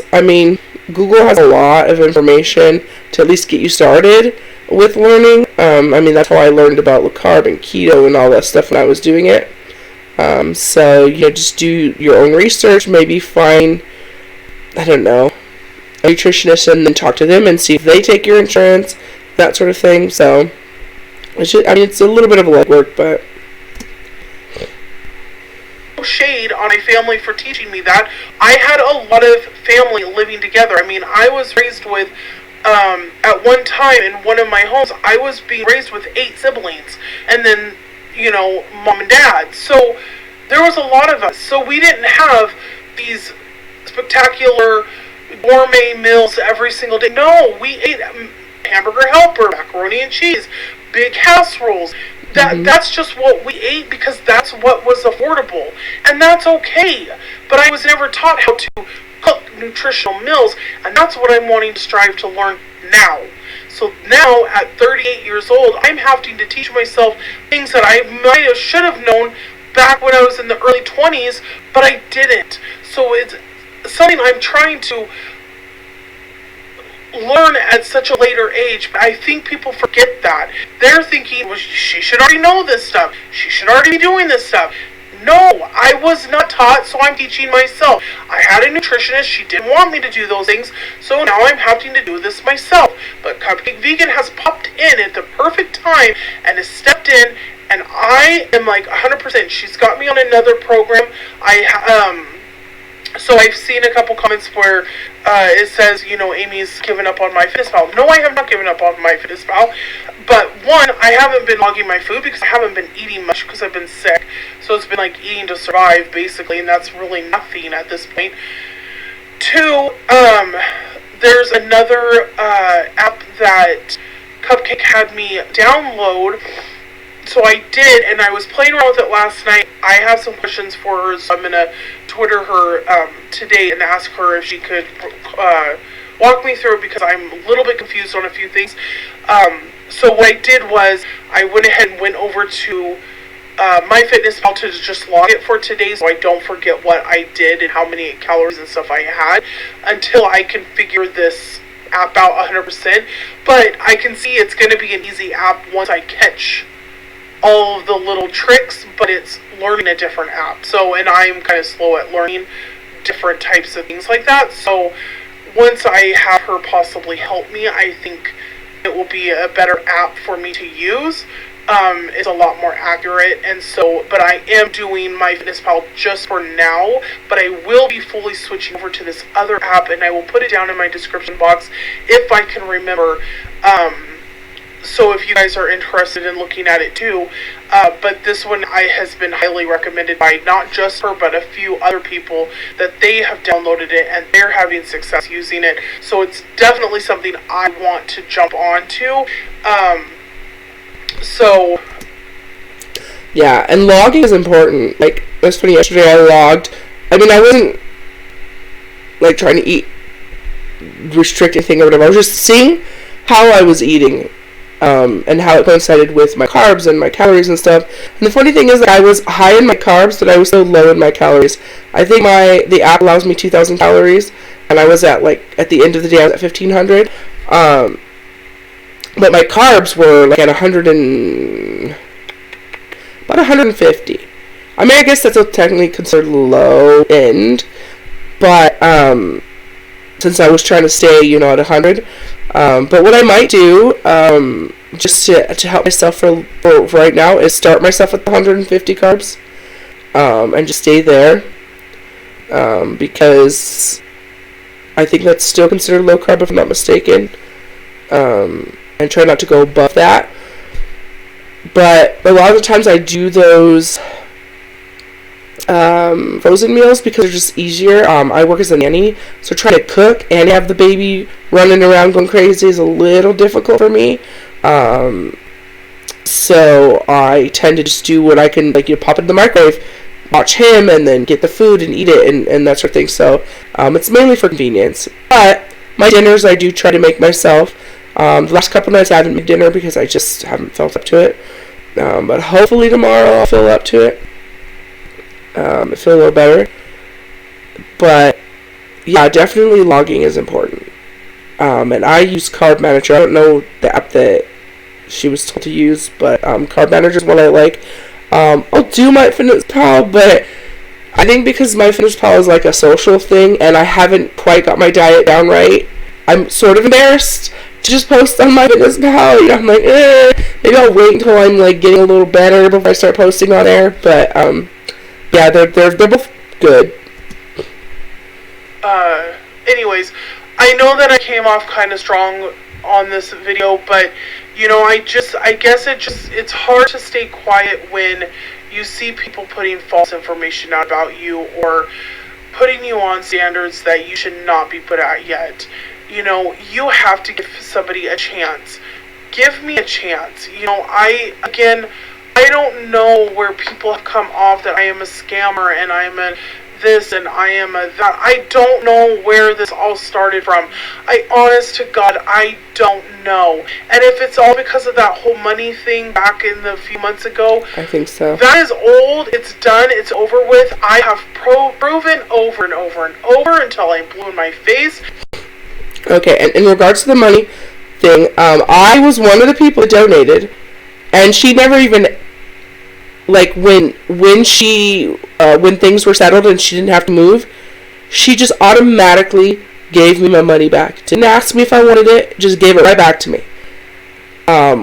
Google has a lot of information to at least get you started with learning. That's how I learned about low carb and keto and all that stuff when I was doing it. So, just do your own research, maybe find, a nutritionist and then talk to them and see if they take your insurance, that sort of thing. So, it's a little bit of a legwork, but shade on my family for teaching me that. I had a lot of family living together. I was raised with, at one time in one of my homes, I was being raised with 8 siblings, and then, mom and dad. So there was a lot of us. So we didn't have these spectacular gourmet meals every single day. No, we ate hamburger helper, macaroni and cheese, big casseroles. That's just what we ate because that's what was affordable, and that's okay. But I was never taught how to cook nutritional meals, and that's what I'm wanting to strive to learn now. So now, at 38 years old, I'm having to teach myself things that I should have known back when I was in the early 20s, but I didn't. So it's something I'm trying to learn at such a later age, but I think people forget that. They're thinking, well, she should already know this stuff. She should already be doing this stuff. No, I was not taught, so I'm teaching myself. I had a nutritionist. She didn't want me to do those things, so now I'm having to do this myself. But Cupcake Vegan has popped in at the perfect time and has stepped in, and I am like 100%. She's got me on another program. So I've seen a couple comments where it says, Amy's given up on MyFitnessPal. No, I have not given up on MyFitnessPal. But one, I haven't been logging my food because I haven't been eating much because I've been sick. So it's been like eating to survive, basically, and that's really nothing at this point. Two, there's another app that Cupcake had me download. So I did, and I was playing around with it last night. I have some questions for her, so I'm going to Twitter her today and ask her if she could walk me through it because I'm a little bit confused on a few things. So what I did was I went ahead and went over to MyFitnessPal to just log it for today so I don't forget what I did and how many calories and stuff I had until I can figure this app out 100%. But I can see it's going to be an easy app once I catch all of the little tricks, but it's learning a different app. So, and I'm kind of slow at learning different types of things like that. So, once I have her possibly help me, I think it will be a better app for me to use. It's a lot more accurate, and so, but I am doing MyFitnessPal just for now, but I will be fully switching over to this other app, and I will put it down in my description box if I can remember. So if you guys are interested in looking at it too, but this one has been highly recommended by not just her, but a few other people that they have downloaded it and they're having success using it. So it's definitely something I want to jump onto. So yeah, and logging is important. Like, it was funny, yesterday I logged. I wasn't like trying to eat restrict anything or whatever. I was just seeing how I was eating. and how it coincided with my carbs and my calories and stuff. And the funny thing is that I was high in my carbs, but I was so low in my calories. I think the app allows me 2,000 calories, and I was at the end of the day I was at 1,500. But my carbs were like at about 150. I mean, I guess that's technically considered low end, but since I was trying to stay, at 100. But what I might do, just to help myself for right now, is start myself at the 150 carbs, and just stay there, because I think that's still considered low carb if I'm not mistaken, and try not to go above that. But a lot of the times I do those frozen meals because they're just easier. I work as a nanny, so trying to cook and have the baby running around going crazy is a little difficult for me. So I tend to just do what I can, pop it in the microwave, watch him, and then get the food and eat it and that sort of thing. So it's mainly for convenience. But my dinners I do try to make myself. The last couple nights I haven't made dinner because I just haven't felt up to it. But hopefully tomorrow I'll feel up to it. I feel a little better. But yeah, definitely logging is important. And I use Carb Manager. I don't know the app that she was told to use, but Carb Manager is what I like. I'll do MyFitnessPal, but I think because MyFitnessPal is like a social thing and I haven't quite got my diet down right, I'm sort of embarrassed to just post on MyFitnessPal. I'm like, maybe I'll wait until I'm getting a little better before I start posting on there. But yeah, they're both good. Anyways, I know that I came off kind of strong on this video, but I guess it's hard to stay quiet when you see people putting false information out about you or putting you on standards that you should not be put at yet. You have to give somebody a chance. Give me a chance. I don't know where people have come off that I am a scammer and I am a this and I am a that. I don't know where this all started from. Honest to God, I don't know. And if it's all because of that whole money thing back in the few months ago, I think so. That is old. It's done. It's over with. I have proven over and over and over until I'm blue in my face. Okay, and in regards to the money thing, I was one of the people that donated, and she never even, when things were settled and she didn't have to move, she just automatically gave me my money back. Didn't ask me if I wanted it, just gave it right back to me,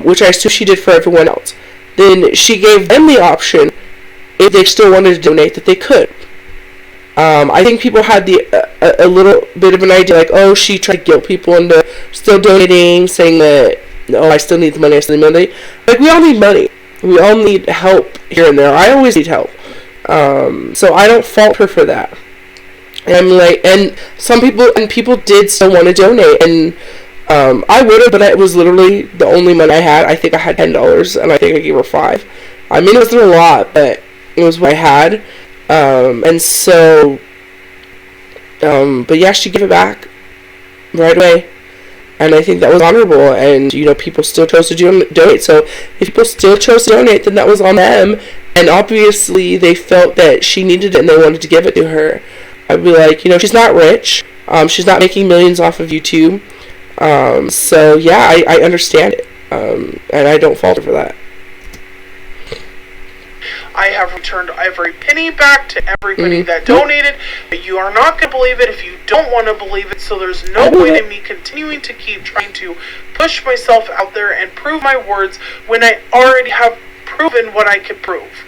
which I assume she did for everyone else. Then she gave them the option, if they still wanted to donate, that they could. I think people had a little bit of an idea, she tried to guilt people into still donating, saying that, I still need the money, I still need money. We all need money. We all need help here and there. I always need help. So I don't fault her for that. And people did still want to donate, and I would have, but it was literally the only money I had. I think I had $10, and I think I gave her $5. I mean, it wasn't a lot, but it was what I had. But yeah, she gave it back right away, and I think that was honorable, and, people still chose to donate, so if people still chose to donate, then that was on them, and obviously they felt that she needed it, and they wanted to give it to her. I'd be like, she's not rich, she's not making millions off of YouTube, so yeah, I understand it, and I don't fault her for that. I have returned every penny back to everybody that donated, but you are not going to believe it if you don't want to believe it, so there's no point in me continuing to keep trying to push myself out there and prove my words when I already have proven what I could prove.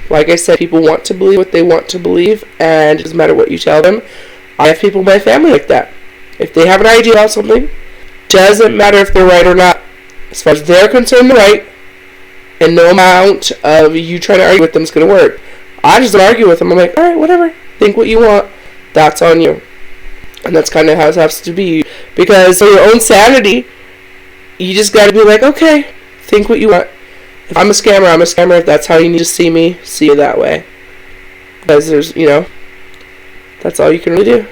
Like I said, people want to believe what they want to believe, and it doesn't matter what you tell them. I have people in my family like that. If they have an idea about something, doesn't matter if they're right or not. As far as they're concerned, they're right. And no amount of you trying to argue with them is going to work. I just don't argue with them. I'm like, alright, whatever. Think what you want. That's on you. And that's kind of how it has to be. Because for your own sanity, you just got to be like, okay, think what you want. If I'm a scammer, I'm a scammer. If that's how you need to see me, see it that way. Because there's, that's all you can really do.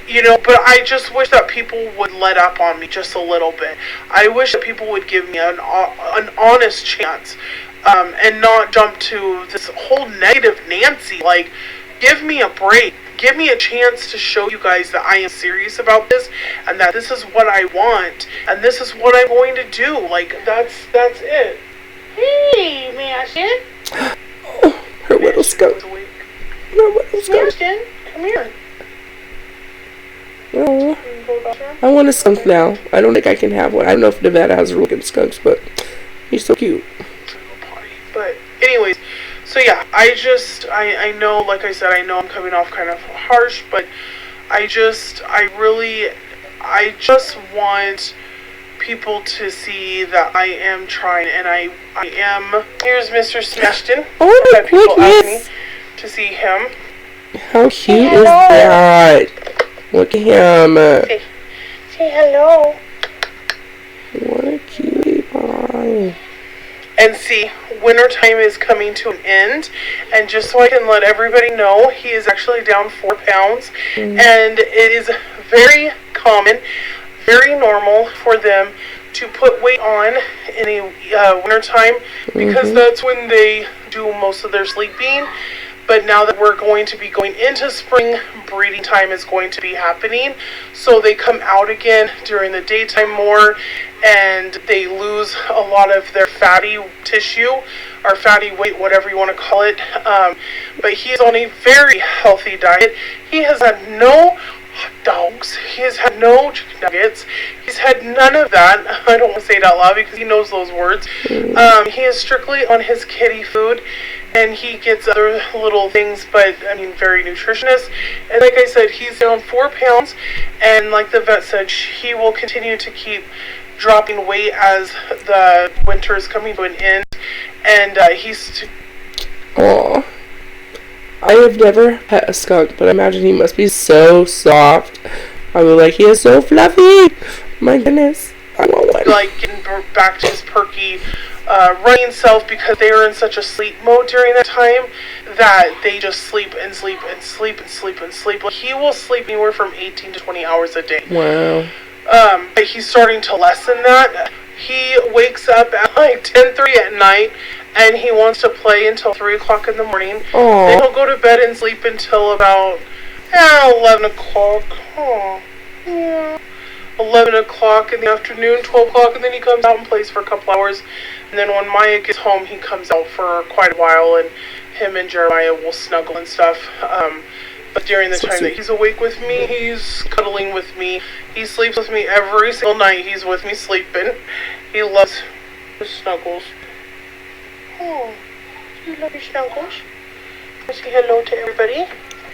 You know, but I just wish that people would let up on me just a little bit. I wish that people would give me an honest chance, and not jump to this whole negative Nancy. Like, give me a break. Give me a chance to show you guys that I am serious about this, and that this is what I want, and this is what I'm going to do. Like, that's it. Hey, Maston. Oh, her little skunk. Her little skunk. Maston, come here. Oh, I want a skunk now. I don't think I can have one. I don't know if Nevada has really good skunks, but he's so cute. But anyways, so yeah, I know, like I said, I know I'm coming off kind of harsh, but I just want people to see that I am trying, and I am. Here's Mr. Smashton. Oh my people ask me goodness! to see him. How cute is that? Look at him. Say hello. What a cutie pie. And see, wintertime is coming to an end, and just so I can let everybody know, he is actually down 4 pounds, and it is very common, very normal for them to put weight on in a wintertime, because that's when they do most of their sleeping. But now that we're going to be going into spring, breeding time is going to be happening. So they come out again during the daytime more, and they lose a lot of their fatty tissue, or fatty weight, whatever you want to call it. But he is on a very healthy diet. He has had no hot dogs. He has had no chicken nuggets. He's had none of that. I don't want to say it out loud because he knows those words. He is strictly on his kitty food. And he gets other little things, but I mean, very nutritious. And like I said, he's down 4 pounds, and like the vet said, he will continue to keep dropping weight as the winter is coming to an end. And he's. Aw. I have never pet a skunk, but I imagine he must be so soft. I was like, he is so fluffy. My goodness, I want one. Like getting back to his perky. Running self, because they are in such a sleep mode during that time that they just sleep and sleep and sleep and sleep and sleep. Like, he will sleep anywhere from 18 to 20 hours a day. Wow. But he's starting to lessen that. He wakes up at like 10:30 at night, and he wants to play until 3 o'clock in the morning. Aww. Then he'll go to bed and sleep until about 11 o'clock. Oh, yeah. 11 o'clock in the afternoon, 12 o'clock, and then he comes out and plays for a couple hours. And then when Maya gets home, he comes out for quite a while, and him and Jeremiah will snuggle and stuff. But during the time that he's awake with me, he's cuddling with me. He sleeps with me every single night. He's with me sleeping. He loves his snuggles. Oh, you love your snuggles. Say hello to everybody.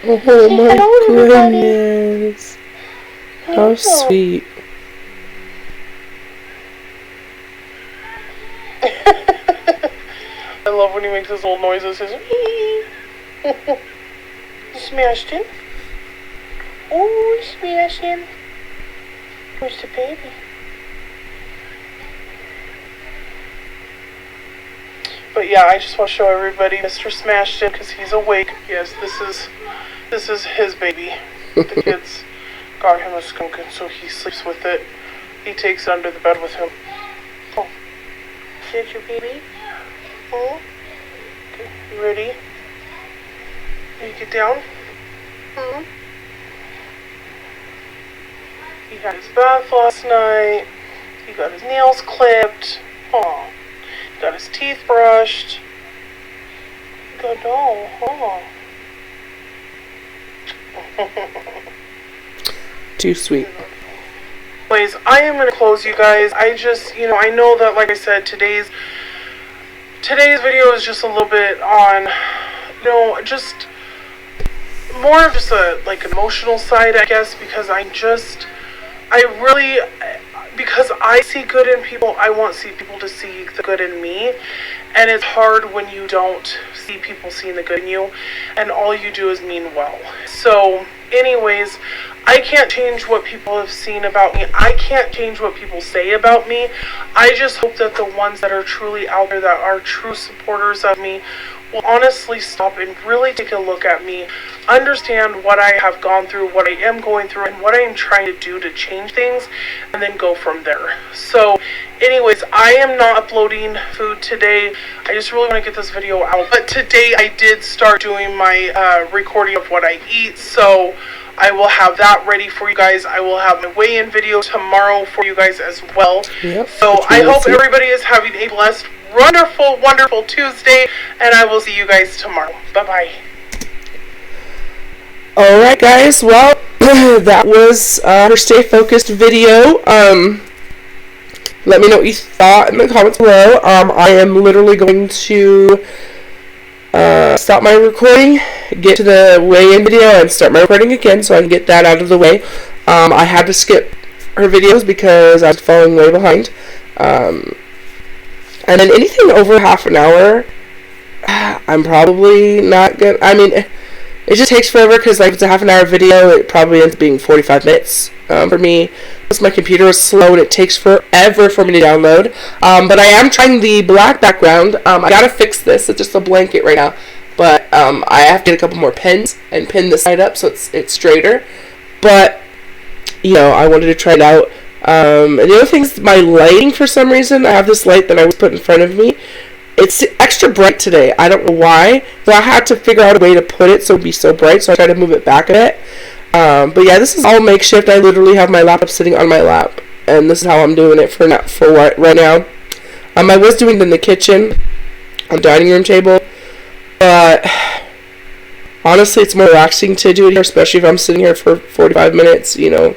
Oh my goodness. How sweet. I love when he makes his little noises. His Smashed him. Oh, smashed him. Where's the baby? But yeah, I just want to show everybody Mr. Smashton, because he's awake. Yes, this is his baby. The kids got him a skunk, and so he sleeps with it. He takes it under the bed with him. Oh, is that your baby? Oh, okay, you ready? Can you get down? He had his bath last night. He got his nails clipped. Aw. He got his teeth brushed. Good doll. Aw. Too sweet. Anyways, I am going to close, you guys. I just, I know that, like I said, today's video is just a little bit on, just more of just a, emotional side, I guess, because because I see good in people, I want people to see the good in me, and it's hard when you don't see people seeing the good in you, and all you do is mean well. So, anyways, I can't change what people have seen about me. I can't change what people say about me. I just hope that the ones that are truly out there, that are true supporters of me, will honestly stop and really take a look at me, understand what I have gone through, what I am going through, and what I am trying to do to change things, and then go from there. So anyways, I am not uploading food today. I just really want to get this video out. But today I did start doing my recording of what I eat, so I will have that ready for you guys. I will have my weigh-in video tomorrow for you guys as well. Yep, so I hope everybody is having a blessed, wonderful, wonderful Tuesday, and I will see you guys tomorrow. Bye-bye. Alright guys, well, that was her Stay Focused video. Let me know what you thought in the comments below. I am literally going to stop my recording, get to the weigh-in video, and start my recording again so I can get that out of the way. I had to skip her videos because I was falling way behind. And then anything over half an hour, I'm probably not gonna, I mean, it just takes forever because like if it's a half an hour video, it probably ends up being 45 minutes for me. Because my computer is slow and it takes forever for me to download. But I am trying the black background. I gotta fix this. It's just a blanket right now. But I have to get a couple more pins and pin this side up so it's straighter. But you know, I wanted to try it out. And the other thing is my lighting. For some reason, I have this light that I was put in front of me. It's extra bright today. I don't know why. So I had to figure out a way to put it so it would be so bright. So I tried to move it back a bit. But yeah, this is all makeshift. I literally have my laptop sitting on my lap. And this is how I'm doing it for right now. I was doing it in the kitchen, on the dining room table. But honestly, it's more relaxing to do it here, especially if I'm sitting here for 45 minutes, you know,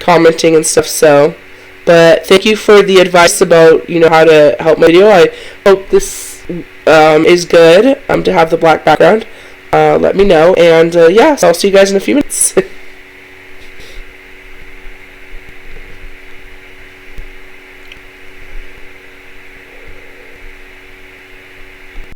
commenting and stuff. So, but thank you for the advice about, you know, how to help my video. I hope this is good to have the black background. Let me know. And yeah, so I'll see you guys in a few minutes.